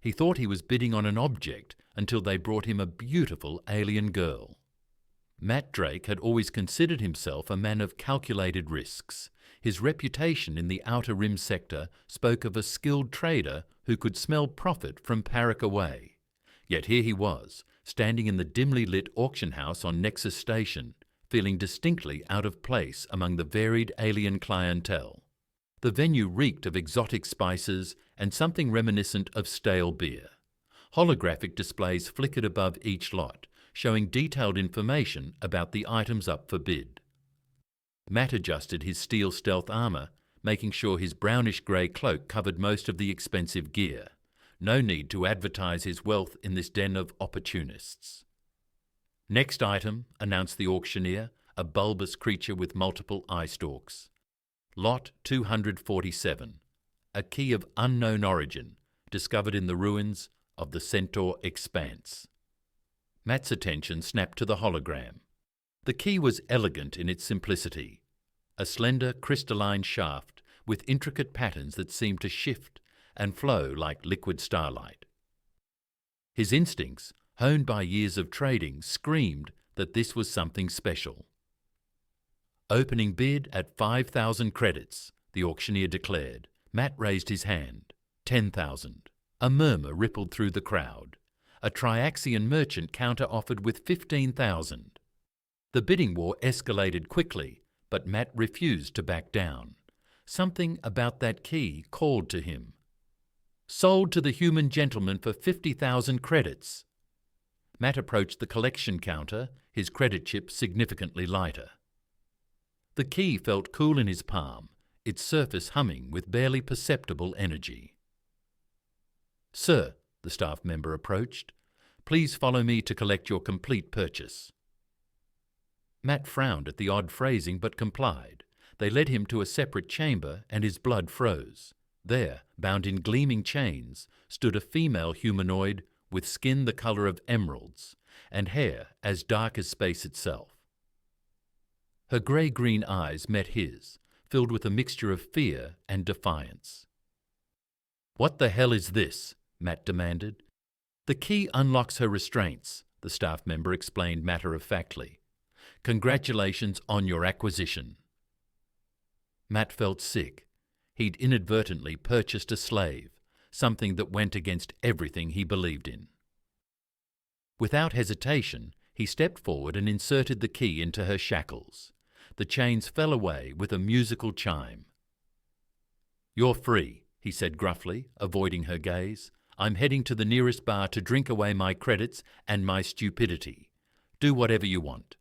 He thought he was bidding on an object until they brought him a beautiful alien girl. Matt Drake had always considered himself a man of calculated risks. His reputation in the Outer Rim sector spoke of a skilled trader who could smell profit from Parak away. Yet here he was, standing in the dimly lit auction house on Nexus Station, feeling distinctly out of place among the varied alien clientele. The venue reeked of exotic spices and something reminiscent of stale beer. Holographic displays flickered above each lot, showing detailed information about the items up for bid. Matt adjusted his steel stealth armor, making sure his brownish-grey cloak covered most of the expensive gear. No need to advertise his wealth in this den of opportunists. "Next item," announced the auctioneer, a bulbous creature with multiple eye stalks. Lot 247, a key of unknown origin, discovered in the ruins of the Centaur Expanse. Matt's attention snapped to the hologram. The key was elegant in its simplicity, a slender crystalline shaft with intricate patterns that seemed to shift and flow like liquid starlight. His instincts, honed by years of trading, screamed that this was something special. "Opening bid at 5,000 credits, the auctioneer declared. Matt raised his hand. 10,000. A murmur rippled through the crowd. A Triaxian merchant counter-offered with 15,000. The bidding war escalated quickly, but Matt refused to back down. Something about that key called to him. "Sold to the human gentleman for 50,000 credits. Matt approached the collection counter, his credit chip significantly lighter. The key felt cool in his palm, its surface humming with barely perceptible energy. "Sir," the staff member approached, "please follow me to collect your complete purchase." Matt frowned at the odd phrasing but complied. They led him to a separate chamber and his blood froze. There, bound in gleaming chains, stood a female humanoid with skin the colour of emeralds and hair as dark as space itself. Her grey-green eyes met his, filled with a mixture of fear and defiance. "What the hell is this?" Matt demanded. "The key unlocks her restraints," the staff member explained matter-of-factly. "Congratulations on your acquisition." Matt felt sick. He'd inadvertently purchased a slave, something that went against everything he believed in. Without hesitation, he stepped forward and inserted the key into her shackles. The chains fell away with a musical chime. "You're free," he said gruffly, avoiding her gaze. "I'm heading to the nearest bar to drink away my credits and my stupidity. Do whatever you want."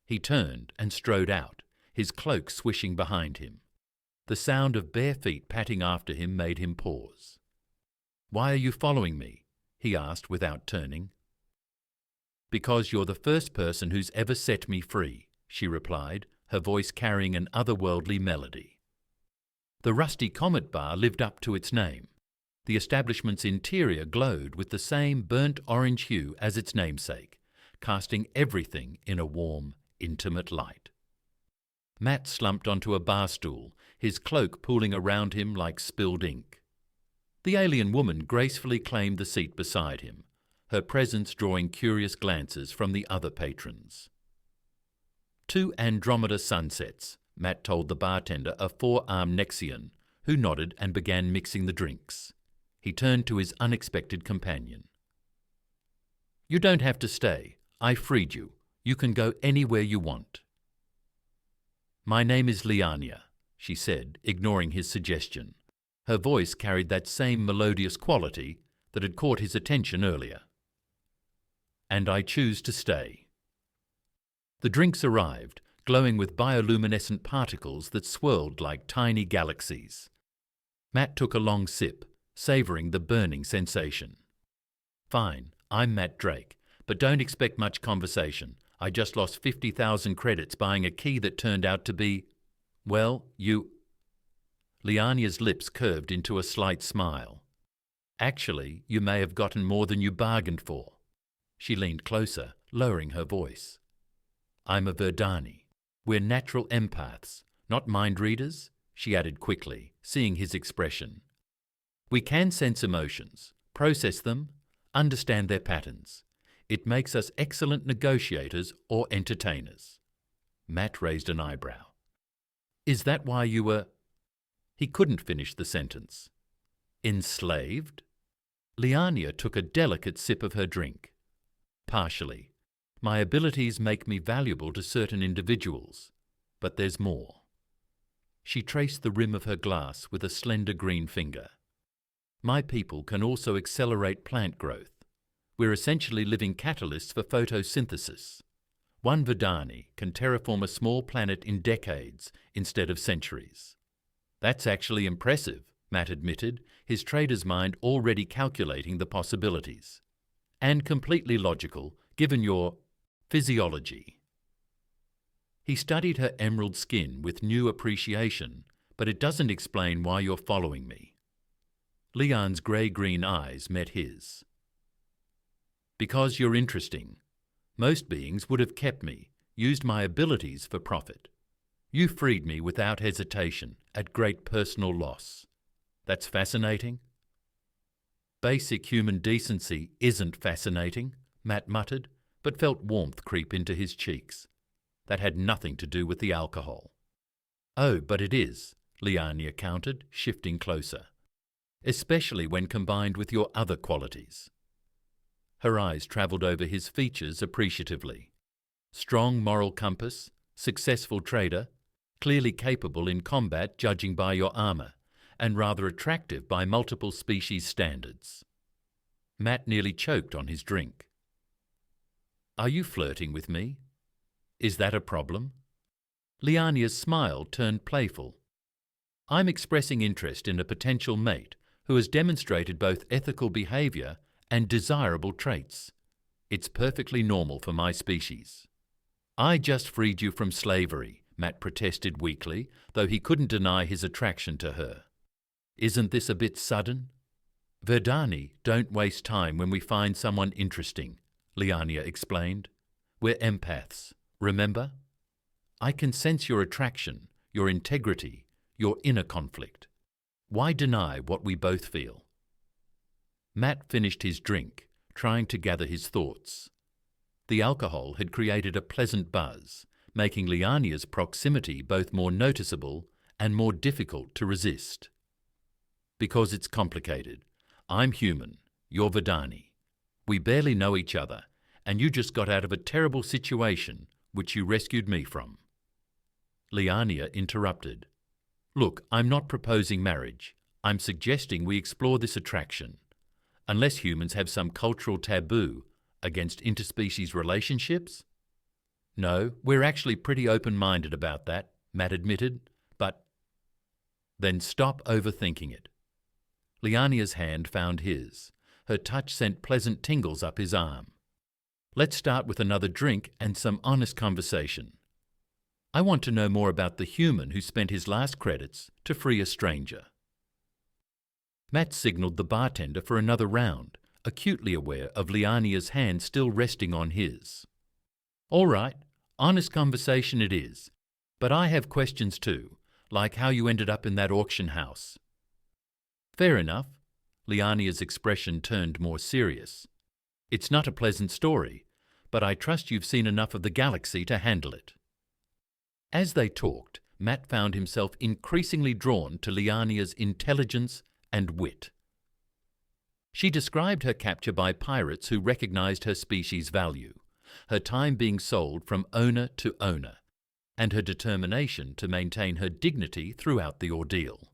He turned and strode out, his cloak swishing behind him. The sound of bare feet patting after him made him pause. "Why are you following me?" he asked without turning. "Because you're the first person who's ever set me free," she replied, her voice carrying an otherworldly melody. The Rusty Comet Bar lived up to its name. The establishment's interior glowed with the same burnt orange hue as its namesake, casting everything in a warm, intimate light. Matt slumped onto a bar stool, his cloak pooling around him like spilled ink. The alien woman gracefully claimed the seat beside him, her presence drawing curious glances from the other patrons. 2 Andromeda sunsets, Matt told the bartender, a 4-armed Nexian, who nodded and began mixing the drinks. He turned to his unexpected companion. "You don't have to stay. I freed you. You can go anywhere you want." "My name is Liania," she said, ignoring his suggestion. Her voice carried that same melodious quality that had caught his attention earlier. "And I choose to stay." The drinks arrived, glowing with bioluminescent particles that swirled like tiny galaxies. Matt took a long sip, savouring the burning sensation. "Fine, I'm Matt Drake, but don't expect much conversation. I just lost 50,000 credits buying a key that turned out to be, well, you..." Liania's lips curved into a slight smile. "Actually, you may have gotten more than you bargained for." She leaned closer, lowering her voice. "I'm a Verdani. We're natural empaths, not mind readers," she added quickly, seeing his expression. "We can sense emotions, process them, understand their patterns. It makes us excellent negotiators or entertainers. Matt raised an eyebrow. Is that why you were... He couldn't finish the sentence. Enslaved? Liania took a delicate sip of her drink. Partially. My abilities make me valuable to certain individuals, but there's more. She traced the rim of her glass with a slender green finger. My people can also accelerate plant growth. We're essentially living catalysts for photosynthesis. One Vedani can terraform a small planet in decades instead of centuries. That's actually impressive, Matt admitted, his trader's mind already calculating the possibilities. And completely logical, given your physiology. He studied her emerald skin with new appreciation, but it doesn't explain why you're following me. Leon's grey-green eyes met his. Because you're interesting. Most beings would have kept me, used my abilities for profit. You freed me without hesitation, at great personal loss. That's fascinating? Basic human decency isn't fascinating, Matt muttered, but felt warmth creep into his cheeks. That had nothing to do with the alcohol. Oh, but it is, Liania countered, shifting closer. Especially when combined with your other qualities. Her eyes travelled over his features appreciatively. Strong moral compass, successful trader, clearly capable in combat judging by your armour, and rather attractive by multiple species standards. Matt nearly choked on his drink. Are you flirting with me? Is that a problem? Liania's smile turned playful. I'm expressing interest in a potential mate who has demonstrated both ethical behaviour and desirable traits. It's perfectly normal for my species. I just freed you from slavery, Matt protested weakly, though he couldn't deny his attraction to her. Isn't this a bit sudden? Verdani don't waste time when we find someone interesting, Liania explained. We're empaths, remember? I can sense your attraction, your integrity, your inner conflict. Why deny what we both feel? Matt finished his drink, trying to gather his thoughts. The alcohol had created a pleasant buzz, making Liania's proximity both more noticeable and more difficult to resist. Because it's complicated. I'm human, you're Vedani. We barely know each other, and you just got out of a terrible situation which you rescued me from. Liania interrupted. Look, I'm not proposing marriage. I'm suggesting we explore this attraction. Unless humans have some cultural taboo against interspecies relationships? No, we're actually pretty open-minded about that, Matt admitted, but... Then stop overthinking it. Liania's hand found his. Her touch sent pleasant tingles up his arm. Let's start with another drink and some honest conversation. I want to know more about the human who spent his last credits to free a stranger. Matt signalled the bartender for another round, acutely aware of Liania's hand still resting on his. All right, honest conversation it is, but I have questions too, like how you ended up in that auction house. Fair enough. Liania's expression turned more serious. It's not a pleasant story, but I trust you've seen enough of the galaxy to handle it. As they talked, Matt found himself increasingly drawn to Liania's intelligence and wit. She described her capture by pirates who recognized her species' value, her time being sold from owner to owner, and her determination to maintain her dignity throughout the ordeal.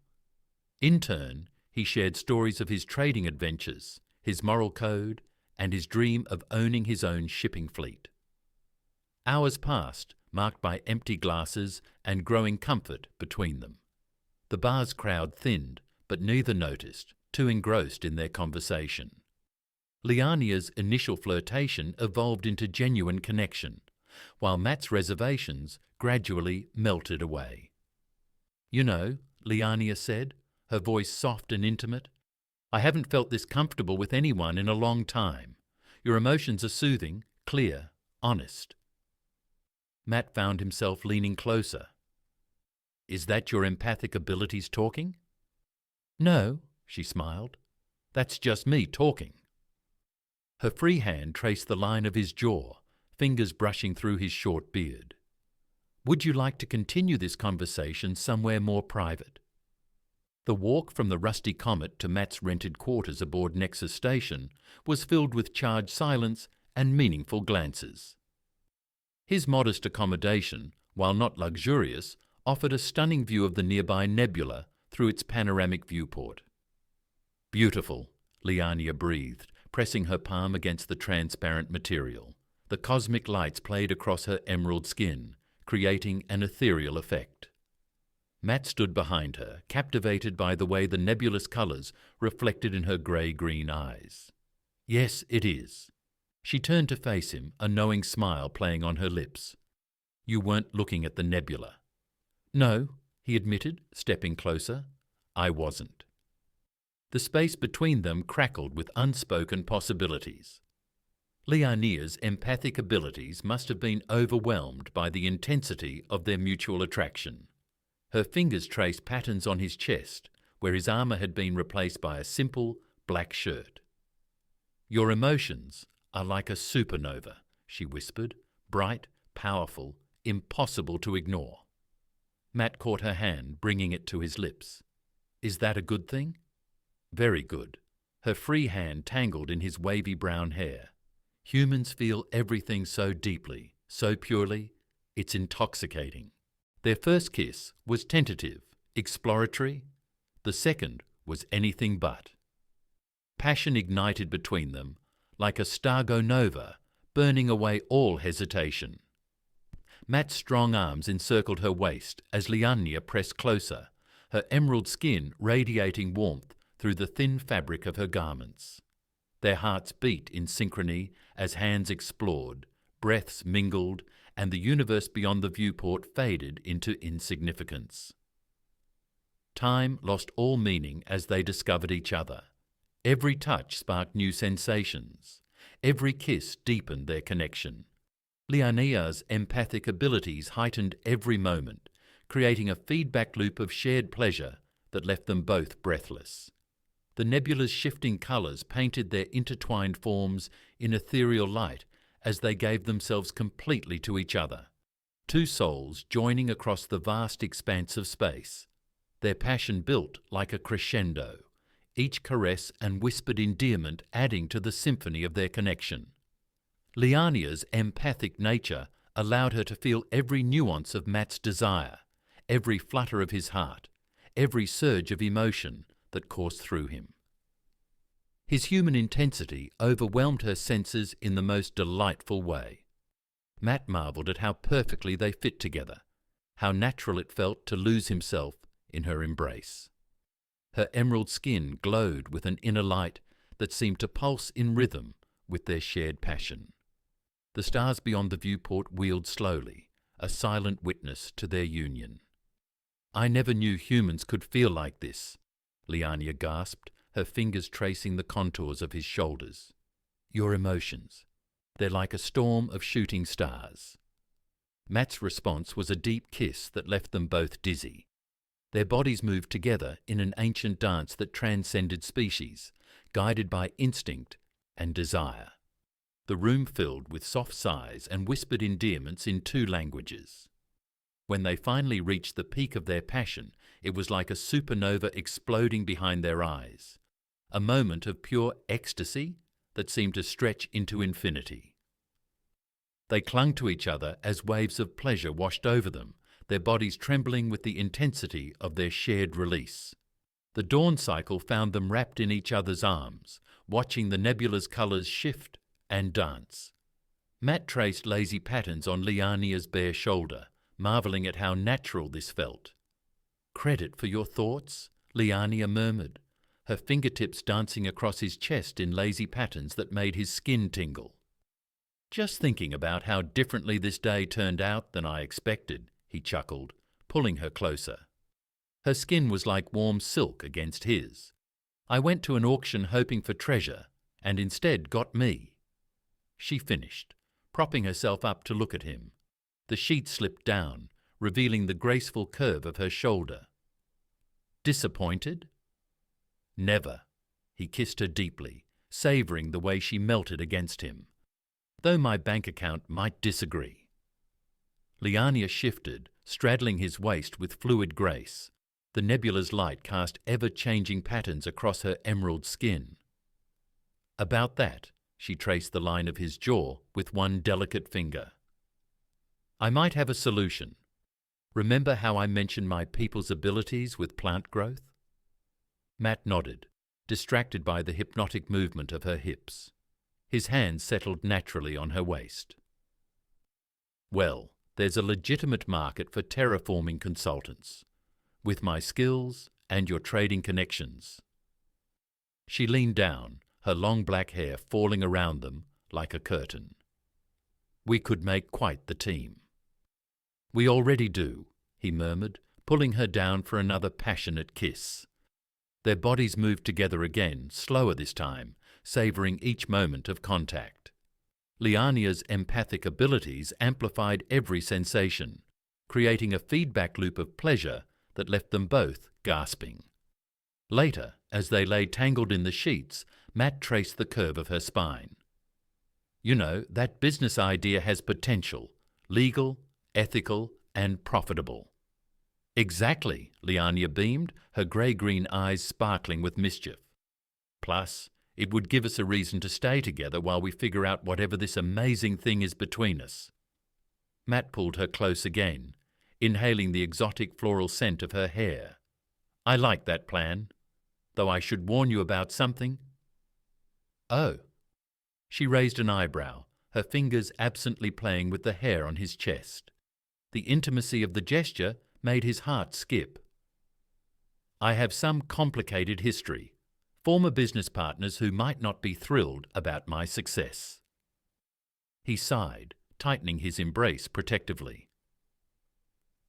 In turn, he shared stories of his trading adventures, his moral code, and his dream of owning his own shipping fleet. Hours passed, marked by empty glasses and growing comfort between them. The bar's crowd thinned, but neither noticed, too engrossed in their conversation. Liania's initial flirtation evolved into genuine connection, while Matt's reservations gradually melted away. You know, Liania said, her voice soft and intimate, I haven't felt this comfortable with anyone in a long time. Your emotions are soothing, clear, honest. Matt found himself leaning closer. Is that your empathic abilities talking? No, she smiled. That's just me talking." Her free hand traced the line of his jaw, fingers brushing through his short beard. "Would you like to continue this conversation somewhere more private?" The walk from the Rusty Comet to Matt's rented quarters aboard Nexus Station was filled with charged silence and meaningful glances. His modest accommodation, while not luxurious, offered a stunning view of the nearby nebula through its panoramic viewport. "Beautiful," Liania breathed, pressing her palm against the transparent material. The cosmic lights played across her emerald skin, creating an ethereal effect. Matt stood behind her, captivated by the way the nebulous colours reflected in her grey-green eyes. "Yes, it is." She turned to face him, a knowing smile playing on her lips. "You weren't looking at the nebula." "No," he admitted, stepping closer. "I wasn't." The space between them crackled with unspoken possibilities. Liania's empathic abilities must have been overwhelmed by the intensity of their mutual attraction. Her fingers traced patterns on his chest, where his armour had been replaced by a simple black shirt. "Your emotions are like a supernova," she whispered, "bright, powerful, impossible to ignore." Matt caught her hand, bringing it to his lips. "Is that a good thing?" "Very good." Her free hand tangled in his wavy brown hair. "Humans feel everything so deeply, so purely, it's intoxicating." Their first kiss was tentative, exploratory. The second was anything but. Passion ignited between them, like a stargo nova, burning away all hesitation. Matt's strong arms encircled her waist as Liania pressed closer, her emerald skin radiating warmth through the thin fabric of her garments. Their hearts beat in synchrony as hands explored, breaths mingled, and the universe beyond the viewport faded into insignificance. Time lost all meaning as they discovered each other. Every touch sparked new sensations. Every kiss deepened their connection. Liania's empathic abilities heightened every moment, creating a feedback loop of shared pleasure that left them both breathless. The nebula's shifting colours painted their intertwined forms in ethereal light as they gave themselves completely to each other. Two souls joining across the vast expanse of space. Their passion built like a crescendo, each caress and whispered endearment adding to the symphony of their connection. Liania's empathic nature allowed her to feel every nuance of Matt's desire, every flutter of his heart, every surge of emotion that coursed through him. His human intensity overwhelmed her senses in the most delightful way. Matt marvelled at how perfectly they fit together, how natural it felt to lose himself in her embrace. Her emerald skin glowed with an inner light that seemed to pulse in rhythm with their shared passion. The stars beyond the viewport wheeled slowly, a silent witness to their union. "I never knew humans could feel like this," Liania gasped, her fingers tracing the contours of his shoulders. "Your emotions, they're like a storm of shooting stars." Matt's response was a deep kiss that left them both dizzy. Their bodies moved together in an ancient dance that transcended species, guided by instinct and desire. The room filled with soft sighs and whispered endearments in two languages. When they finally reached the peak of their passion, it was like a supernova exploding behind their eyes, a moment of pure ecstasy that seemed to stretch into infinity. They clung to each other as waves of pleasure washed over them, their bodies trembling with the intensity of their shared release. The dawn cycle found them wrapped in each other's arms, watching the nebula's colours shift and dance. Matt traced lazy patterns on Liania's bare shoulder, marvelling at how natural this felt. "Credit for your thoughts?" Liania murmured, her fingertips dancing across his chest in lazy patterns that made his skin tingle. "Just thinking about how differently this day turned out than I expected," he chuckled, pulling her closer. Her skin was like warm silk against his. "I went to an auction hoping for treasure, and instead got me." She finished, propping herself up to look at him. The sheet slipped down, revealing the graceful curve of her shoulder. "Disappointed?" "Never." He kissed her deeply, savouring the way she melted against him. Though my bank account might disagree. Liania shifted, straddling his waist with fluid grace. The nebula's light cast ever-changing patterns across her emerald skin. About that, she traced the line of his jaw with one delicate finger. I might have a solution. Remember how I mentioned my people's abilities with plant growth? Matt nodded, distracted by the hypnotic movement of her hips. His hands settled naturally on her waist. Well, there's a legitimate market for terraforming consultants, with my skills and your trading connections. She leaned down, her long black hair falling around them like a curtain. We could make quite the team. We already do, he murmured, pulling her down for another passionate kiss. Their bodies moved together again, slower this time, savouring each moment of contact. Liania's empathic abilities amplified every sensation, creating a feedback loop of pleasure that left them both gasping. Later, as they lay tangled in the sheets, Matt traced the curve of her spine. You know, that business idea has potential, legal, ethical, and profitable. Exactly, Liania beamed, her grey-green eyes sparkling with mischief. Plus, it would give us a reason to stay together while we figure out whatever this amazing thing is between us. Matt pulled her close again, inhaling the exotic floral scent of her hair. I like that plan, though I should warn you about something. Oh. She raised an eyebrow, her fingers absently playing with the hair on his chest. The intimacy of the gesture made his heart skip. I have some complicated history. Former business partners who might not be thrilled about my success. He sighed, tightening his embrace protectively.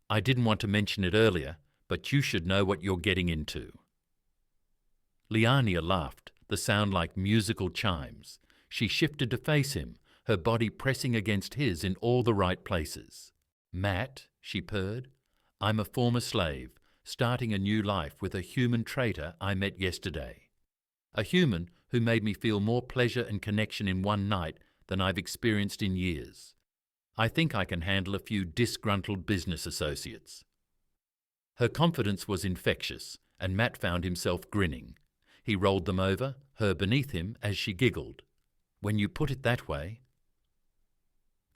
I didn't want to mention it earlier, but you should know what you're getting into. Liania laughed, the sound like musical chimes. She shifted to face him, her body pressing against his in all the right places. Matt, she purred, I'm a former slave, starting a new life with a human traitor I met yesterday. A human who made me feel more pleasure and connection in one night than I've experienced in years. I think I can handle a few disgruntled business associates. Her confidence was infectious, and Matt found himself grinning. He rolled them over, her beneath him, as she giggled. When you put it that way.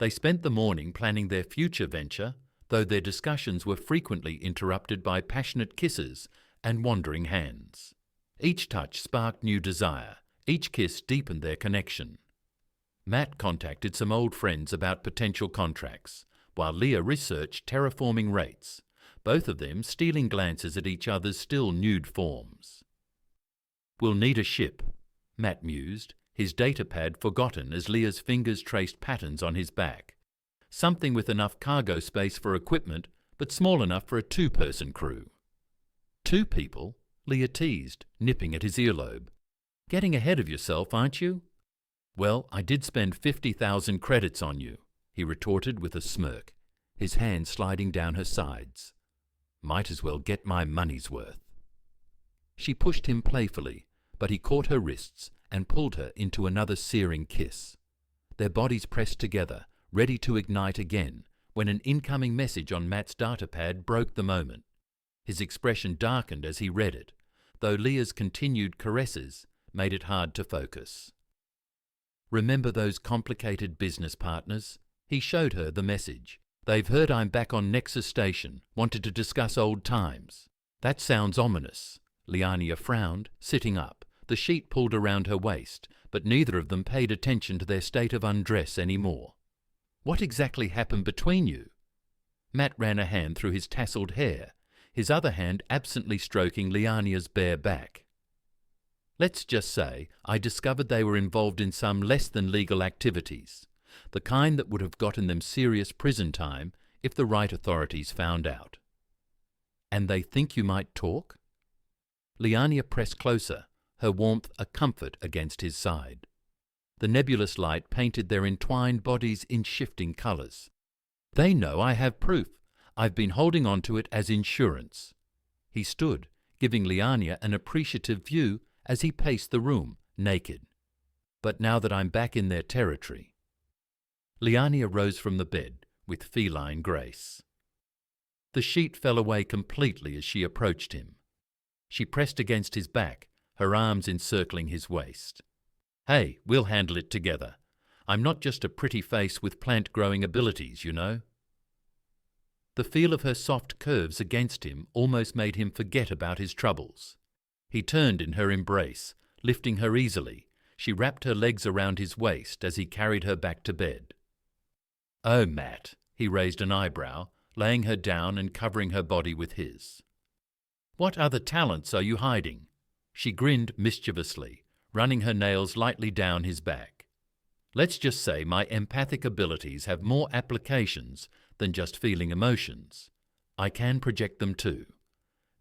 They spent the morning planning their future venture, though their discussions were frequently interrupted by passionate kisses and wandering hands. Each touch sparked new desire, each kiss deepened their connection. Matt contacted some old friends about potential contracts, while Leah researched terraforming rates, both of them stealing glances at each other's still nude forms. We'll need a ship, Matt mused, his datapad forgotten as Leah's fingers traced patterns on his back. Something with enough cargo space for equipment, but small enough for a two-person crew. 2 people? Leah teased, nipping at his earlobe. Getting ahead of yourself, aren't you? Well, I did spend 50,000 credits on you, he retorted with a smirk, his hand sliding down her sides. Might as well get my money's worth. She pushed him playfully, but he caught her wrists and pulled her into another searing kiss. Their bodies pressed together, ready to ignite again, when an incoming message on Matt's datapad broke the moment. His expression darkened as he read it, though Leah's continued caresses made it hard to focus. Remember those complicated business partners? He showed her the message. They've heard I'm back on Nexus Station, wanted to discuss old times. That sounds ominous. Liania frowned, sitting up, the sheet pulled around her waist, but neither of them paid attention to their state of undress anymore. What exactly happened between you? Matt ran a hand through his tasseled hair, his other hand absently stroking Liania's bare back. Let's just say I discovered they were involved in some less-than-legal activities, the kind that would have gotten them serious prison time if the right authorities found out. And they think you might talk? Liania pressed closer, her warmth a comfort against his side. The nebulous light painted their entwined bodies in shifting colours. They know I have proof. I've been holding on to it as insurance. He stood, giving Liania an appreciative view as he paced the room, naked. But now that I'm back in their territory. Liania rose from the bed with feline grace. The sheet fell away completely as she approached him. She pressed against his back, her arms encircling his waist. Hey, we'll handle it together. I'm not just a pretty face with plant-growing abilities, you know. The feel of her soft curves against him almost made him forget about his troubles. He turned in her embrace, lifting her easily. She wrapped her legs around his waist as he carried her back to bed. Oh, Matt, he raised an eyebrow, laying her down and covering her body with his. What other talents are you hiding? She grinned mischievously, running her nails lightly down his back. Let's just say my empathic abilities have more applications than just feeling emotions. I can project them too.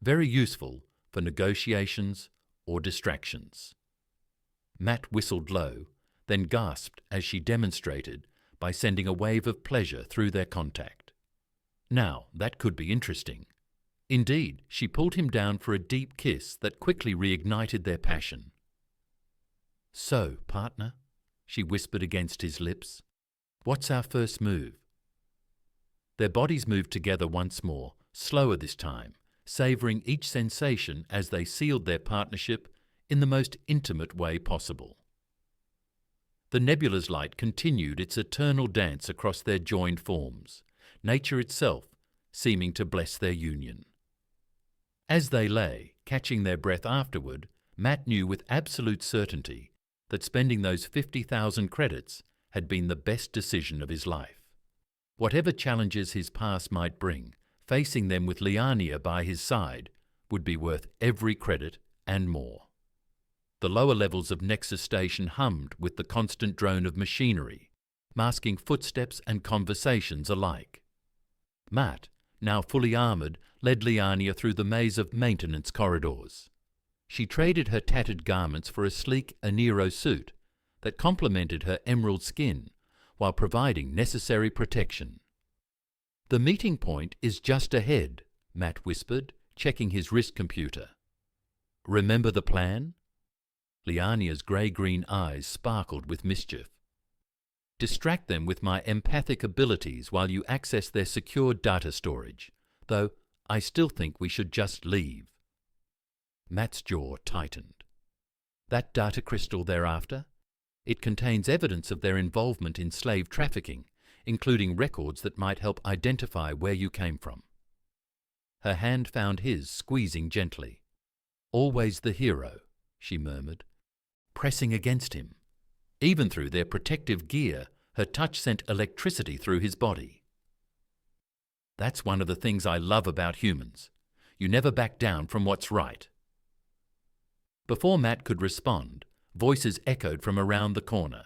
Very useful for negotiations or distractions. Matt whistled low, then gasped as she demonstrated by sending a wave of pleasure through their contact. Now, that could be interesting. Indeed, she pulled him down for a deep kiss that quickly reignited their passion. So, partner, she whispered against his lips, what's our first move? Their bodies moved together once more, slower this time, savouring each sensation as they sealed their partnership in the most intimate way possible. The nebula's light continued its eternal dance across their joined forms, nature itself seeming to bless their union. As they lay, catching their breath afterward, Matt knew with absolute certainty that spending those 50,000 credits had been the best decision of his life. Whatever challenges his past might bring, facing them with Liania by his side would be worth every credit and more. The lower levels of Nexus Station hummed with the constant drone of machinery, masking footsteps and conversations alike. Matt, now fully armoured, led Liania through the maze of maintenance corridors. She traded her tattered garments for a sleek Anero suit that complemented her emerald skin while providing necessary protection. The meeting point is just ahead, Matt whispered, checking his wrist computer. Remember the plan? Liania's grey-green eyes sparkled with mischief. Distract them with my empathic abilities while you access their secure data storage, though I still think we should just leave. Matt's jaw tightened. That data crystal thereafter? It contains evidence of their involvement in slave trafficking, including records that might help identify where you came from. Her hand found his, squeezing gently. Always the hero, she murmured, pressing against him. Even through their protective gear, her touch sent electricity through his body. That's one of the things I love about humans. You never back down from what's right. Before Matt could respond, voices echoed from around the corner.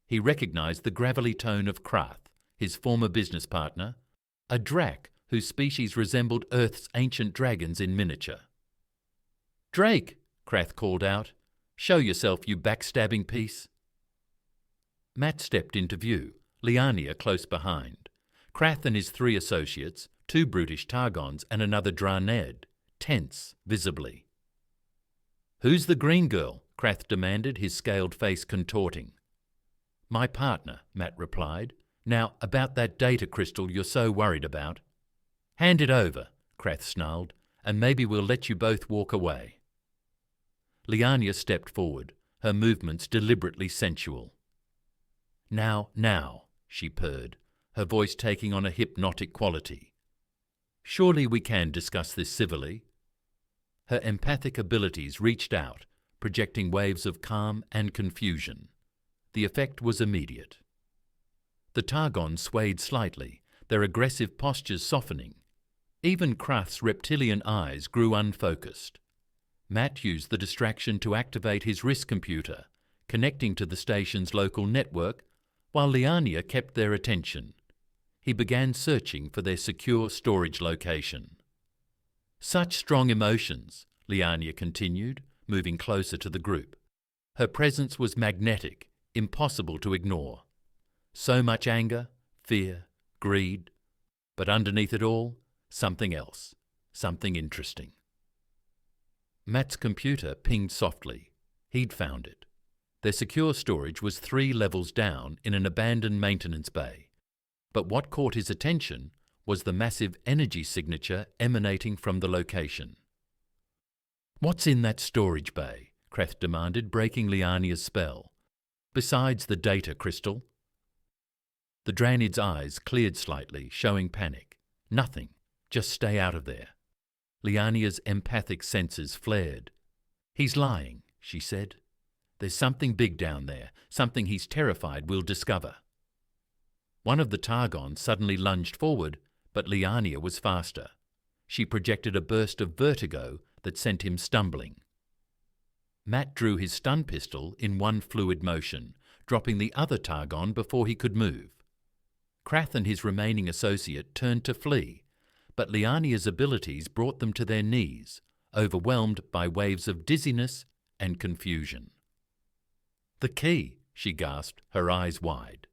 He recognized the gravelly tone of Krath, his former business partner, a Drac whose species resembled Earth's ancient dragons in miniature. "Drake," Krath called out, "show yourself, you backstabbing piece." Matt stepped into view, Liania close behind. Krath and his 3 associates, 2 brutish Targons and another Draned, tense visibly. "Who's the green girl?" Krath demanded, his scaled face contorting. "My partner," Matt replied. "Now, about that data crystal you're so worried about." "Hand it over," Krath snarled, "and maybe we'll let you both walk away." Liania stepped forward, her movements deliberately sensual. Now, she purred, her voice taking on a hypnotic quality. "Surely we can discuss this civilly." Her empathic abilities reached out, projecting waves of calm and confusion. The effect was immediate. The Targon swayed slightly, their aggressive postures softening. Even Krath's reptilian eyes grew unfocused. Matt used the distraction to activate his wrist computer, connecting to the station's local network, while Liania kept their attention. He began searching for their secure storage location. "Such strong emotions," Liania continued, moving closer to the group. Her presence was magnetic, impossible to ignore. So much anger, fear, greed, but underneath it all, something else, something interesting. Matt's computer pinged softly, He'd found it. Their secure storage was 3 levels down in an abandoned maintenance bay. But what caught his attention was the massive energy signature emanating from the location. "What's in that storage bay?" Krath demanded, breaking Liania's spell. "Besides the data crystal?" The Draenid's eyes cleared slightly, showing panic. "Nothing. Just stay out of there." Liania's empathic senses flared. "He's lying," she said. "There's something big down there, something he's terrified we'll discover." One of the Targons suddenly lunged forward, but Liania was faster. She projected a burst of vertigo that sent him stumbling. Matt drew his stun pistol in one fluid motion, dropping the other Targon before he could move. Krath and his remaining associate turned to flee, but Liania's abilities brought them to their knees, overwhelmed by waves of dizziness and confusion. "The key," she gasped, her eyes wide.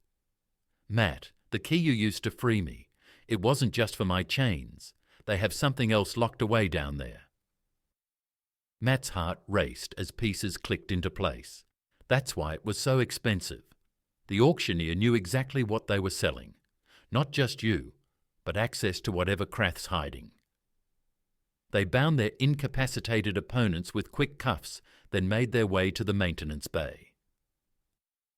"Matt, the key you used to free me. It wasn't just for my chains. They have something else locked away down there." Matt's heart raced as pieces clicked into place. That's why it was so expensive. The auctioneer knew exactly what they were selling. Not just you, but access to whatever Krath's hiding. They bound their incapacitated opponents with quick cuffs, then made their way to the maintenance bay.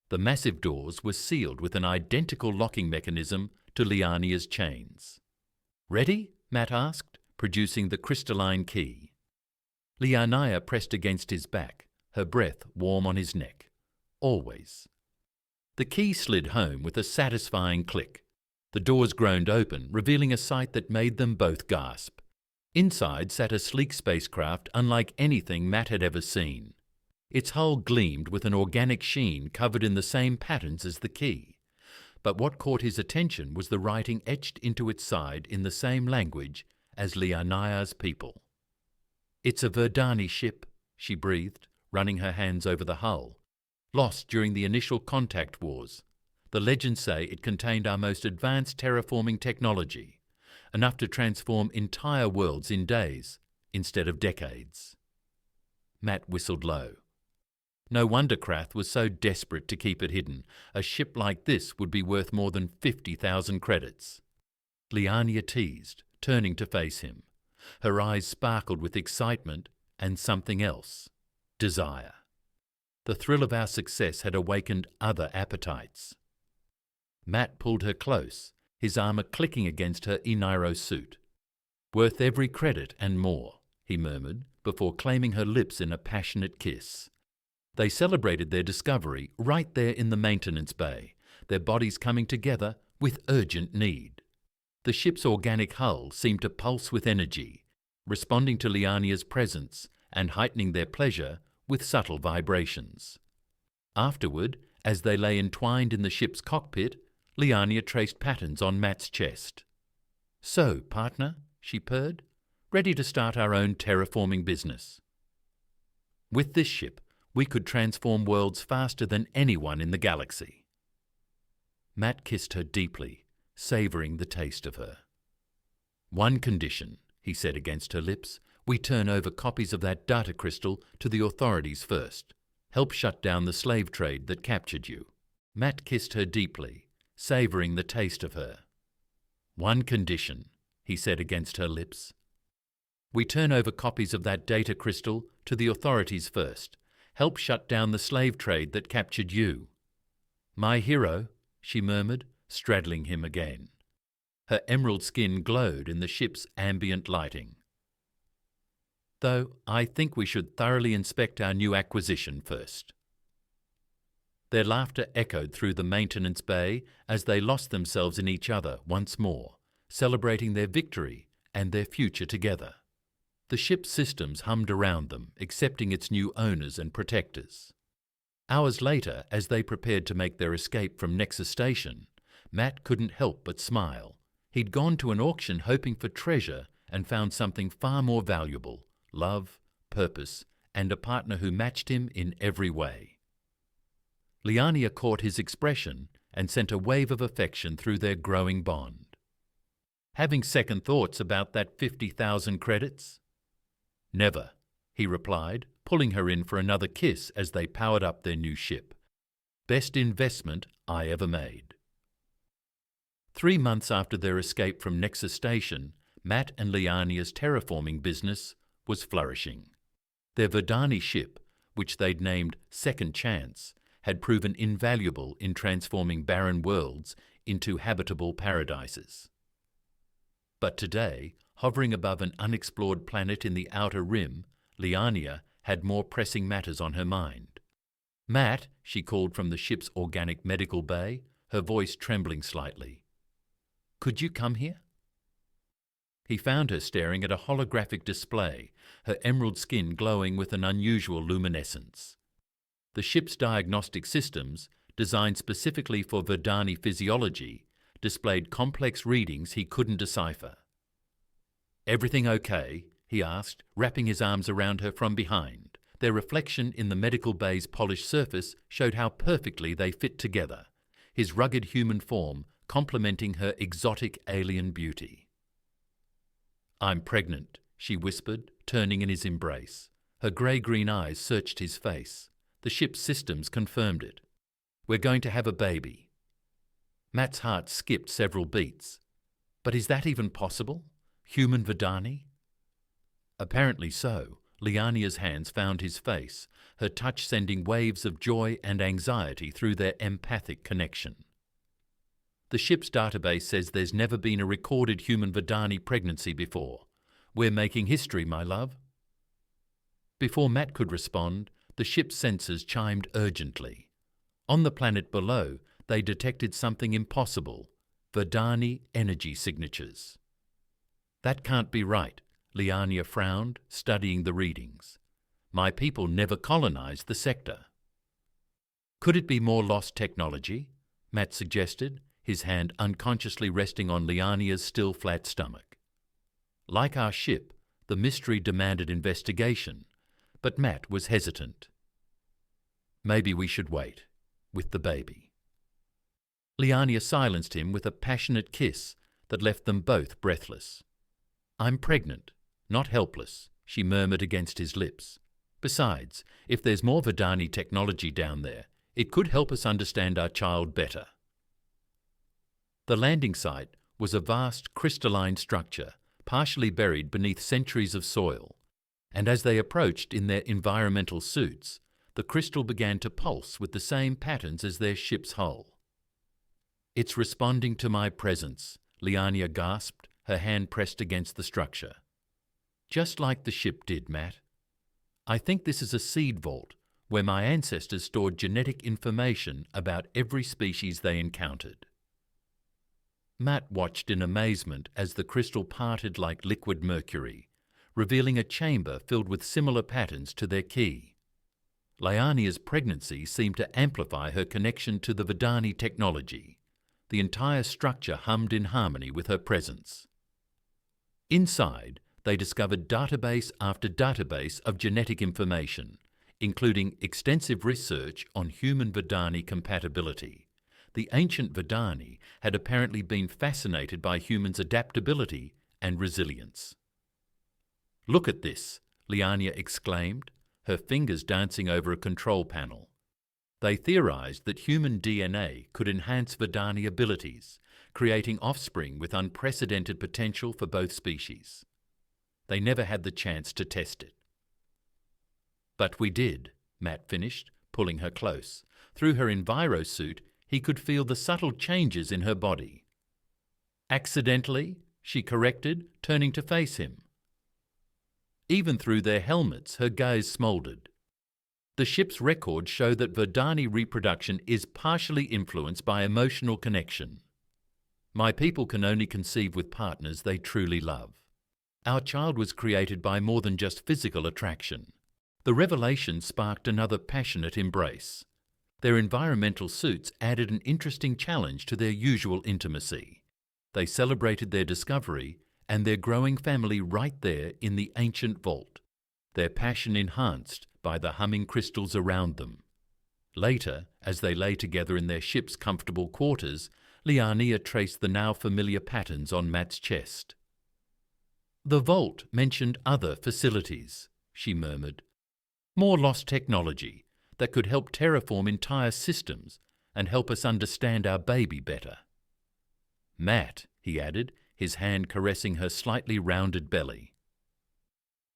The massive doors were sealed with an identical locking mechanism to Liania's chains. "Ready?" Matt asked, producing the crystalline key. Liania pressed against his back, her breath warm on his neck. Always. The key slid home with a satisfying click. The doors groaned open, revealing a sight that made them both gasp. Inside sat a sleek spacecraft unlike anything Matt had ever seen. Its hull gleamed with an organic sheen covered in the same patterns as the key. But what caught his attention was the writing etched into its side in the same language as Liania's people. "It's a Verdani ship," she breathed, running her hands over the hull. "Lost during the initial contact wars. The legends say it contained our most advanced terraforming technology, enough to transform entire worlds in days instead of decades." Matt whistled low. No wonder Krath was so desperate to keep it hidden. A ship like this would be worth more than 50,000 credits. Liania teased, turning to face him. Her eyes sparkled with excitement and something else. Desire. The thrill of our success had awakened other appetites. Matt pulled her close, his armor clicking against her Inairo suit. "Worth every credit and more," he murmured, before claiming her lips in a passionate kiss. They celebrated their discovery right there in the maintenance bay, their bodies coming together with urgent need. The ship's organic hull seemed to pulse with energy, responding to Liania's presence and heightening their pleasure with subtle vibrations. Afterward, as they lay entwined in the ship's cockpit, Liania traced patterns on Matt's chest. "So, partner," she purred, "ready to start our own terraforming business." "With this ship, we could transform worlds faster than anyone in the galaxy." Matt kissed her deeply, savouring the taste of her. "One condition," he said against her lips, "we turn over copies of that data crystal to the authorities first. Help shut down the slave trade that captured you." Matt kissed her deeply, savouring the taste of her. "One condition," he said against her lips. "We turn over copies of that data crystal to the authorities first. Help shut down the slave trade that captured you." "My hero," she murmured, straddling him again. Her emerald skin glowed in the ship's ambient lighting. "Though I think we should thoroughly inspect our new acquisition first." Their laughter echoed through the maintenance bay as they lost themselves in each other once more, celebrating their victory and their future together. The ship's systems hummed around them, accepting its new owners and protectors. Hours later, as they prepared to make their escape from Nexus Station, Matt couldn't help but smile. He'd gone to an auction hoping for treasure and found something far more valuable: love, purpose, and a partner who matched him in every way. Liania caught his expression and sent a wave of affection through their growing bond. "Having second thoughts about that 50,000 credits?" "Never," he replied, pulling her in for another kiss as they powered up their new ship. Best investment I ever made. 3 months after their escape from Nexus Station, Matt and Liania's terraforming business was flourishing. Their Verdani ship, which they'd named Second Chance, had proven invaluable in transforming barren worlds into habitable paradises. But today, hovering above an unexplored planet in the outer rim, Liania had more pressing matters on her mind. "Matt," she called from the ship's organic medical bay, her voice trembling slightly. "Could you come here?" He found her staring at a holographic display, her emerald skin glowing with an unusual luminescence. The ship's diagnostic systems, designed specifically for Verdani physiology, displayed complex readings he couldn't decipher. "Everything okay?" he asked, wrapping his arms around her from behind. Their reflection in the medical bay's polished surface showed how perfectly they fit together, his rugged human form complementing her exotic alien beauty. "I'm pregnant," she whispered, turning in his embrace. Her grey-green eyes searched his face. The ship's systems confirmed it. "We're going to have a baby." Matt's heart skipped several beats. But is that even possible? Human Verdani? Apparently so. Liania's hands found his face, her touch sending waves of joy and anxiety through their empathic connection. "The ship's database says there's never been a recorded human Verdani pregnancy before. We're making history, my love." Before Matt could respond, the ship's sensors chimed urgently. On the planet below, they detected something impossible: Verdani energy signatures. "That can't be right," Liania frowned, studying the readings. "My people never colonized the sector." "Could it be more lost technology?" Matt suggested, his hand unconsciously resting on Liania's still flat stomach. Like our ship, the mystery demanded investigation, but Matt was hesitant. "Maybe we should wait, with the baby." Liania silenced him with a passionate kiss that left them both breathless. "I'm pregnant, not helpless," she murmured against his lips. "Besides, if there's more Verdani technology down there, it could help us understand our child better." The landing site was a vast crystalline structure, partially buried beneath centuries of soil, and as they approached in their environmental suits, the crystal began to pulse with the same patterns as their ship's hull. "It's responding to my presence," Liania gasped, her hand pressed against the structure. "Just like the ship did, Matt. I think this is a seed vault where my ancestors stored genetic information about every species they encountered." Matt watched in amazement as the crystal parted like liquid mercury, revealing a chamber filled with similar patterns to their key. Liania's pregnancy seemed to amplify her connection to the Verdani technology. The entire structure hummed in harmony with her presence. Inside, they discovered database after database of genetic information, including extensive research on human Verdani compatibility. The ancient Verdani had apparently been fascinated by humans' adaptability and resilience. "Look at this," Liania exclaimed, her fingers dancing over a control panel. They theorized that human DNA could enhance Verdani abilities, creating offspring with unprecedented potential for both species. They never had the chance to test it. "But we did," Matt finished, pulling her close. Through her envirosuit, he could feel the subtle changes in her body. "Accidentally?" she corrected, turning to face him. Even through their helmets, her gaze smouldered. "The ship's records show that Verdani reproduction is partially influenced by emotional connection. My people can only conceive with partners they truly love. Our child was created by more than just physical attraction." The revelation sparked another passionate embrace. Their environmental suits added an interesting challenge to their usual intimacy. They celebrated their discovery and their growing family right there in the ancient vault, their passion enhanced by the humming crystals around them. Later, as they lay together in their ship's comfortable quarters, Liania traced the now familiar patterns on Matt's chest. "The vault mentioned other facilities," she murmured. More lost technology that could help terraform entire systems and help us understand our baby better. Matt, he added, his hand caressing her slightly rounded belly.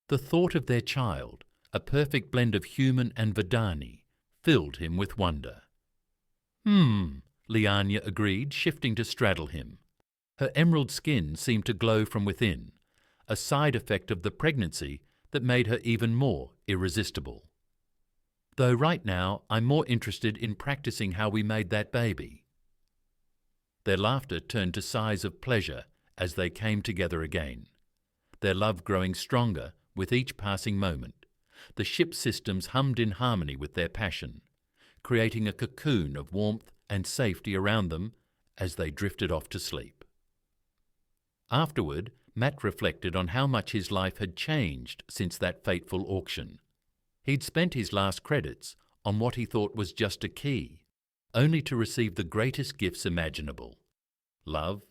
The thought of their child, a perfect blend of human and Vedani, filled him with wonder. Lianya agreed, shifting to straddle him. Her emerald skin seemed to glow from within, a side effect of the pregnancy that made her even more irresistible. Though right now I'm more interested in practicing how we made that baby. Their laughter turned to sighs of pleasure as they came together again, their love growing stronger with each passing moment. The ship's systems hummed in harmony with their passion, creating a cocoon of warmth and safety around them as they drifted off to sleep. Afterward, Matt reflected on how much his life had changed since that fateful auction. He'd spent his last credits on what he thought was just a key, only to receive the greatest gifts imaginable: love,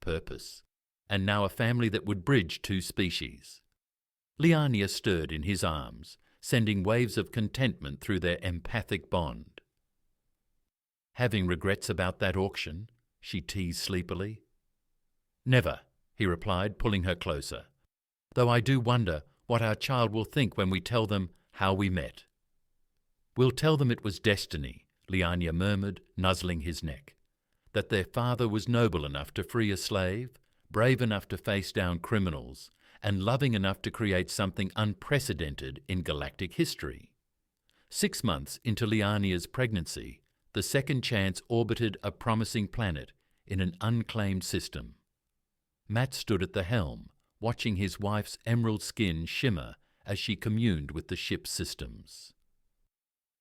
purpose, and now a family that would bridge two species. Lianya stirred in his arms, sending waves of contentment through their empathic bond. Having regrets about that auction? She teased sleepily. Never, he replied, pulling her closer. Though I do wonder what our child will think when we tell them how we met. We'll tell them it was destiny, Lianya murmured, nuzzling his neck. That their father was noble enough to free a slave, brave enough to face down criminals, and loving enough to create something unprecedented in galactic history. 6 months into Liania's pregnancy, the Second Chance orbited a promising planet in an unclaimed system. Matt stood at the helm, watching his wife's emerald skin shimmer as she communed with the ship's systems.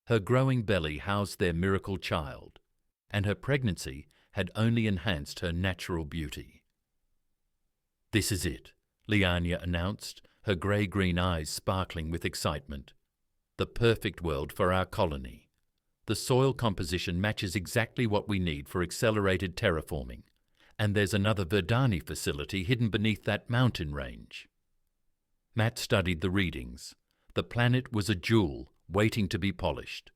Her growing belly housed their miracle child, and her pregnancy had only enhanced her natural beauty. This is it, Lianya announced, her grey-green eyes sparkling with excitement. The perfect world for our colony. The soil composition matches exactly what we need for accelerated terraforming, and there's another Vedani facility hidden beneath that mountain range. Matt studied the readings. The planet was a jewel waiting to be polished.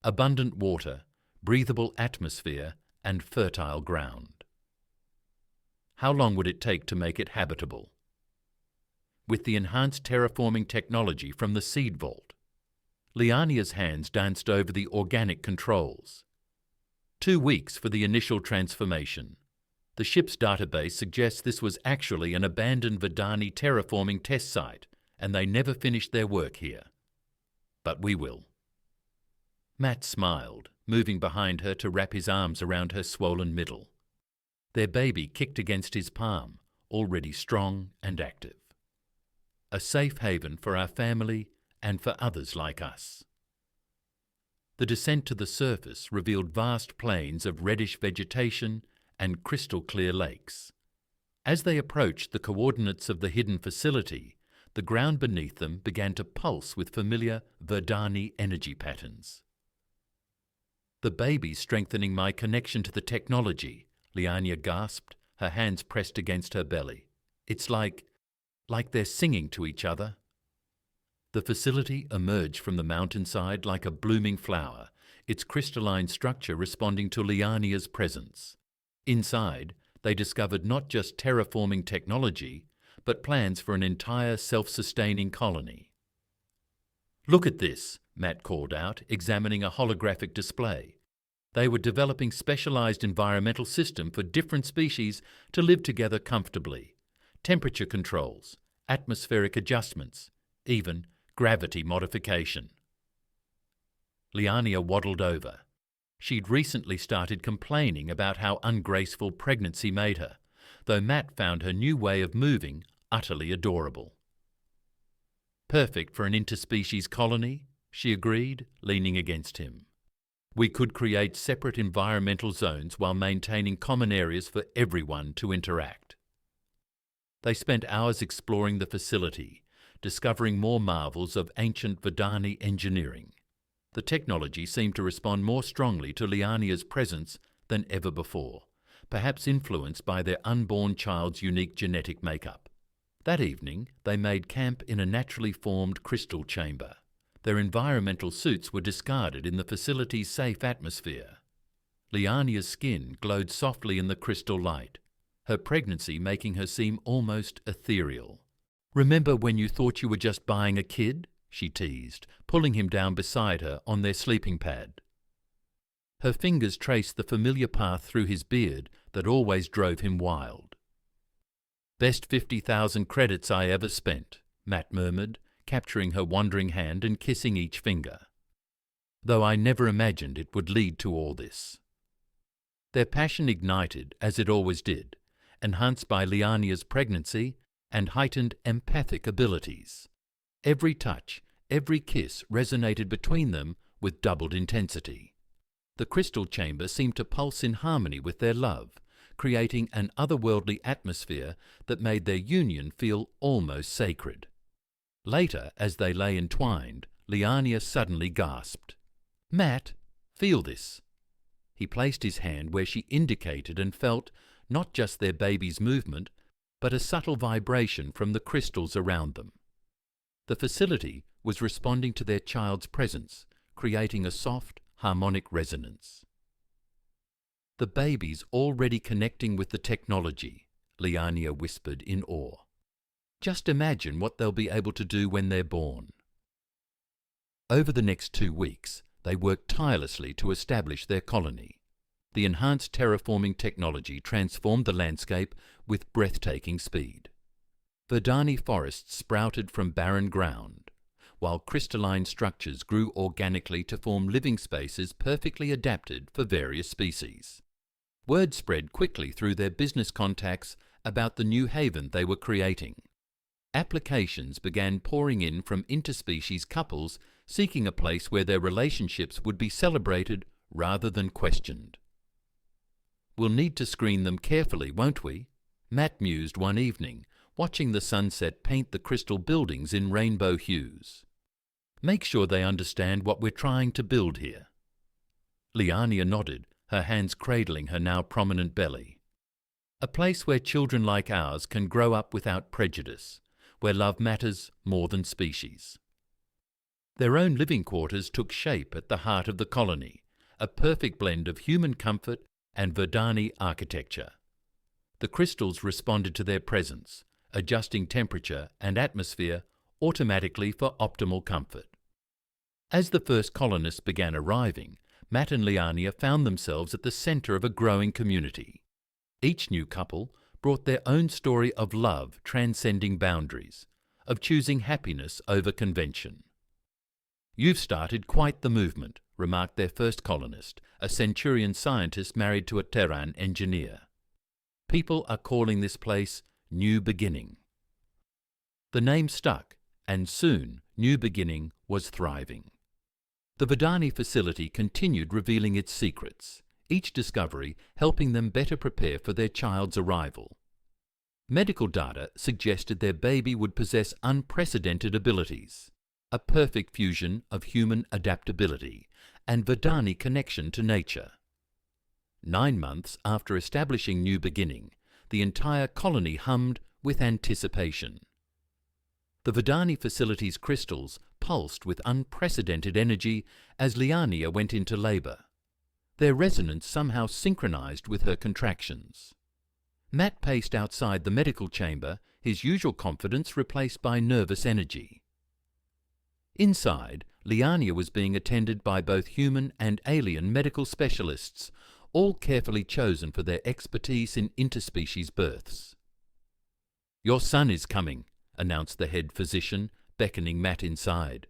Abundant water, breathable atmosphere, and fertile ground. How long would it take to make it habitable? With the enhanced terraforming technology from the seed vault, Liania's hands danced over the organic controls. 2 weeks for the initial transformation. The ship's database suggests this was actually an abandoned Vedani terraforming test site, and they never finished their work here. But we will. Matt smiled, moving behind her to wrap his arms around her swollen middle. Their baby kicked against his palm, already strong and active. A safe haven for our family and for others like us. The descent to the surface revealed vast plains of reddish vegetation and crystal-clear lakes. As they approached the coordinates of the hidden facility, the ground beneath them began to pulse with familiar Vedani energy patterns. The baby's strengthening my connection to the technology, Lianya gasped, her hands pressed against her belly. It's like they're singing to each other. The facility emerged from the mountainside like a blooming flower, its crystalline structure responding to Liania's presence. Inside, they discovered not just terraforming technology, but plans for an entire self-sustaining colony. Look at this, Matt called out, examining a holographic display. They were developing specialized environmental system for different species to live together comfortably. Temperature controls, atmospheric adjustments, even gravity modification. Liania waddled over. She'd recently started complaining about how ungraceful pregnancy made her, though Matt found her new way of moving utterly adorable. Perfect for an interspecies colony, she agreed, leaning against him. We could create separate environmental zones while maintaining common areas for everyone to interact. They spent hours exploring the facility, discovering more marvels of ancient Vedani engineering. The technology seemed to respond more strongly to Liania's presence than ever before, perhaps influenced by their unborn child's unique genetic makeup. That evening, they made camp in a naturally formed crystal chamber. Their environmental suits were discarded in the facility's safe atmosphere. Liania's skin glowed softly in the crystal light, her pregnancy making her seem almost ethereal. "Remember when you thought you were just buying a kid?" she teased, pulling him down beside her on their sleeping pad. Her fingers traced the familiar path through his beard that always drove him wild. "Best 50,000 credits I ever spent," Matt murmured, capturing her wandering hand and kissing each finger. "Though I never imagined it would lead to all this." Their passion ignited, as it always did, enhanced by Liania's pregnancy and heightened empathic abilities. Every touch, every kiss resonated between them with doubled intensity. The crystal chamber seemed to pulse in harmony with their love, creating an otherworldly atmosphere that made their union feel almost sacred. Later, as they lay entwined, Liania suddenly gasped. "Matt, feel this." He placed his hand where she indicated and felt not just their baby's movement, but a subtle vibration from the crystals around them. The facility was responding to their child's presence, creating a soft, harmonic resonance. "The baby's already connecting with the technology," Liania whispered in awe. "Just imagine what they'll be able to do when they're born." Over the next 2 weeks, they worked tirelessly to establish their colony. The enhanced terraforming technology transformed the landscape with breathtaking speed. Verdani forests sprouted from barren ground, while crystalline structures grew organically to form living spaces perfectly adapted for various species. Word spread quickly through their business contacts about the new haven they were creating. Applications began pouring in from interspecies couples seeking a place where their relationships would be celebrated rather than questioned. "We'll need to screen them carefully, won't we?" Matt mused one evening, watching the sunset paint the crystal buildings in rainbow hues. "Make sure they understand what we're trying to build here." Liania nodded, her hands cradling her now prominent belly. "A place where children like ours can grow up without prejudice, where love matters more than species." Their own living quarters took shape at the heart of the colony, a perfect blend of human comfort and Verdani architecture. The crystals responded to their presence, adjusting temperature and atmosphere automatically for optimal comfort. As the first colonists began arriving, Matt and Liania found themselves at the center of a growing community. Each new couple brought their own story of love transcending boundaries, of choosing happiness over convention. "You've started quite the movement," remarked their first colonist, a Centurion scientist married to a Terran engineer. "People are calling this place New Beginning." The name stuck, and soon New Beginning was thriving. The Verdani facility continued revealing its secrets, each discovery helping them better prepare for their child's arrival. Medical data suggested their baby would possess unprecedented abilities, a perfect fusion of human adaptability and Verdani connection to nature. 9 months after establishing New Beginning, the entire colony hummed with anticipation. The Verdani facility's crystals pulsed with unprecedented energy as Liania went into labor. Their resonance somehow synchronized with her contractions. Matt paced outside the medical chamber, his usual confidence replaced by nervous energy. Inside, Liania was being attended by both human and alien medical specialists, all carefully chosen for their expertise in interspecies births. "Your son is coming," announced the head physician, beckoning Matt inside,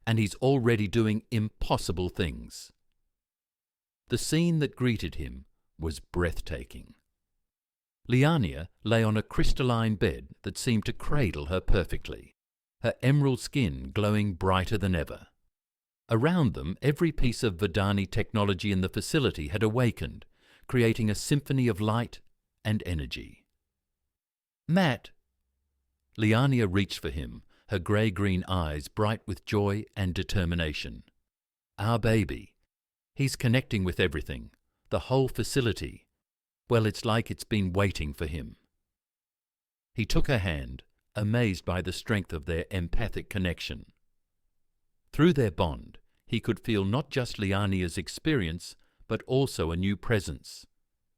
"and he's already doing impossible things." The scene that greeted him was breathtaking. Liania lay on a crystalline bed that seemed to cradle her perfectly, her emerald skin glowing brighter than ever. Around them, every piece of Verdani technology in the facility had awakened, creating a symphony of light and energy. "Matt!" Liania reached for him, her grey-green eyes bright with joy and determination. "Our baby. He's connecting with everything, the whole facility. Well, it's like it's been waiting for him." He took her hand, amazed by the strength of their empathic connection. Through their bond, he could feel not just Liania's experience, but also a new presence,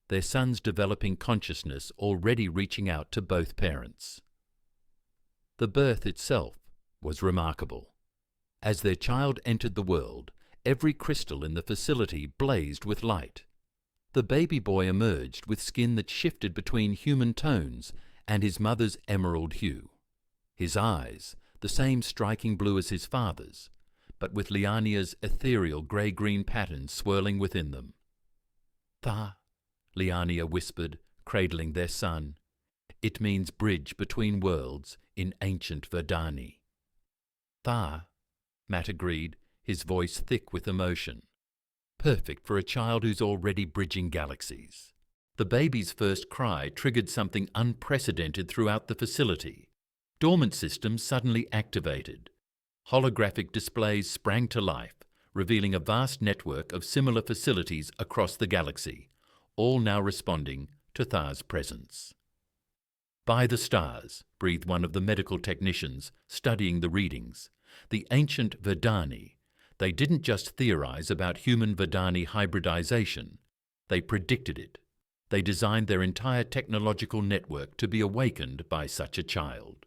their son's developing consciousness already reaching out to both parents. The birth itself was remarkable. As their child entered the world, every crystal in the facility blazed with light. The baby boy emerged with skin that shifted between human tones and his mother's emerald hue. His eyes, the same striking blue as his father's, but with Liania's ethereal grey-green patterns swirling within them. "Tha," Liania whispered, cradling their son. "It means bridge between worlds in ancient Verdani." "Tha," Matt agreed, his voice thick with emotion. Perfect for a child who's already bridging galaxies. The baby's first cry triggered something unprecedented throughout the facility. Dormant systems suddenly activated. Holographic displays sprang to life, revealing a vast network of similar facilities across the galaxy, all now responding to Tha's presence. "By the stars," breathed one of the medical technicians studying the readings. "The ancient Verdani. They didn't just theorize about human Verdani hybridization. They predicted it. They designed their entire technological network to be awakened by such a child."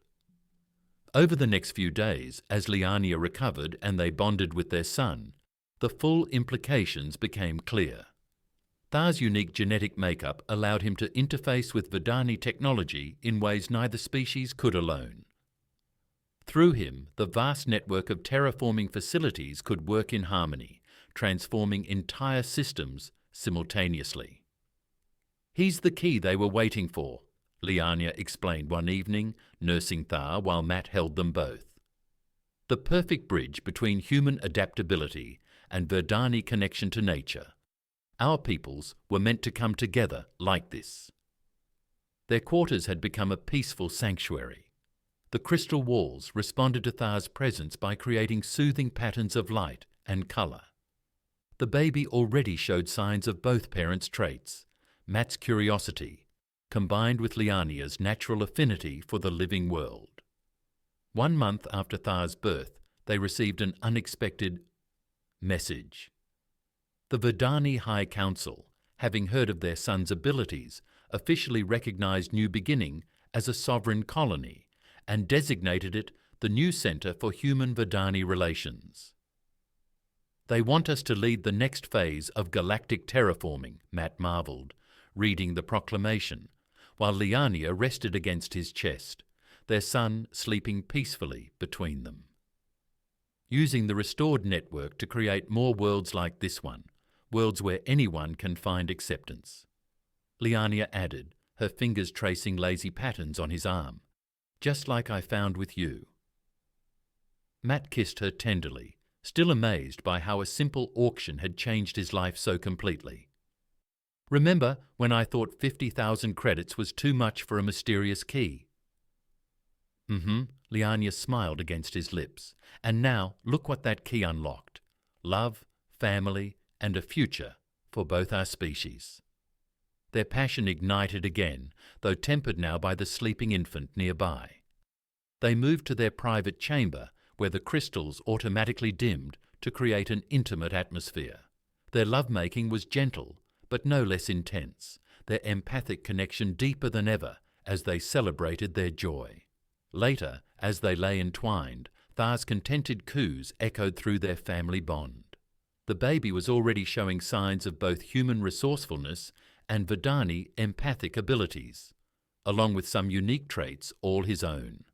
Over the next few days, as Liania recovered and they bonded with their son, the full implications became clear. Tha's unique genetic makeup allowed him to interface with Verdani technology in ways neither species could alone. Through him, the vast network of terraforming facilities could work in harmony, transforming entire systems simultaneously. "He's the key they were waiting for," Liania explained one evening, nursing Tha while Matt held them both. "The perfect bridge between human adaptability and Verdani connection to nature. Our peoples were meant to come together like this." Their quarters had become a peaceful sanctuary. The crystal walls responded to Tha's presence by creating soothing patterns of light and colour. The baby already showed signs of both parents' traits, Matt's curiosity, combined with Liania's natural affinity for the living world. 1 month after Tha's birth, they received an unexpected message. The Verdani High Council, having heard of their son's abilities, officially recognized New Beginning as a sovereign colony and designated it the new Center for Human Verdani Relations. "They want us to lead the next phase of galactic terraforming," Matt marveled, reading the proclamation, while Liania rested against his chest, their son sleeping peacefully between them. "Using the restored network to create more worlds like this one, worlds where anyone can find acceptance," Liania added, her fingers tracing lazy patterns on his arm. "Just like I found with you." Matt kissed her tenderly, still amazed by how a simple auction had changed his life so completely. "Remember when I thought 50,000 credits was too much for a mysterious key?" Liania smiled against his lips. "And now look what that key unlocked. Love, family, and a future for both our species." Their passion ignited again, though tempered now by the sleeping infant nearby. They moved to their private chamber, where the crystals automatically dimmed to create an intimate atmosphere. Their lovemaking was gentle, but no less intense, their empathic connection deeper than ever as they celebrated their joy. Later, as they lay entwined, Tha's contented coos echoed through their family bond. The baby was already showing signs of both human resourcefulness and Verdani empathic abilities, along with some unique traits all his own.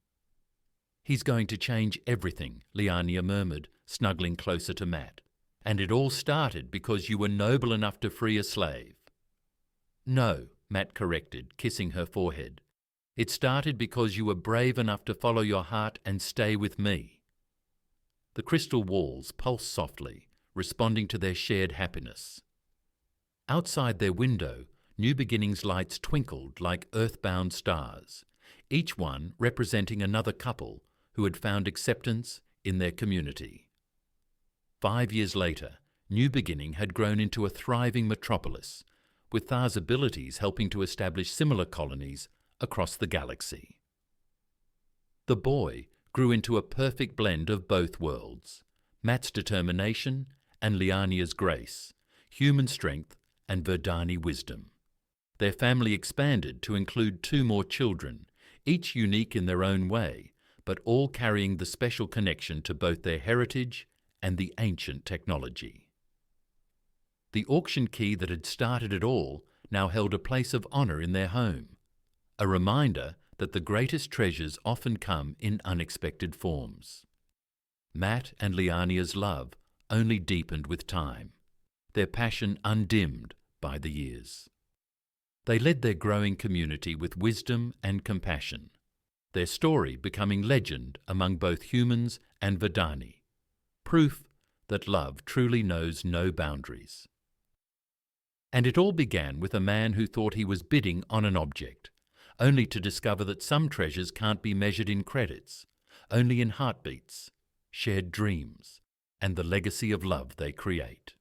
"He's going to change everything," Liania murmured, snuggling closer to Matt. "And it all started because you were noble enough to free a slave." "No," Matt corrected, kissing her forehead. "It started because you were brave enough to follow your heart and stay with me." The crystal walls pulsed softly, responding to their shared happiness. Outside their window, New Beginning's lights twinkled like earthbound stars, each one representing another couple who had found acceptance in their community. 5 years later, New Beginning had grown into a thriving metropolis, with Tha's abilities helping to establish similar colonies across the galaxy. The boy grew into a perfect blend of both worlds, Matt's determination and Liania's grace, human strength and Verdani wisdom. Their family expanded to include 2 more children, each unique in their own way, but all carrying the special connection to both their heritage and the ancient technology. The auction key that had started it all now held a place of honour in their home, a reminder that the greatest treasures often come in unexpected forms. Matt and Liania's love only deepened with time, their passion undimmed by the years. They led their growing community with wisdom and compassion, their story becoming legend among both humans and Verdani, proof that love truly knows no boundaries. And it all began with a man who thought he was bidding on an object, only to discover that some treasures can't be measured in credits, only in heartbeats, shared dreams, and the legacy of love they create.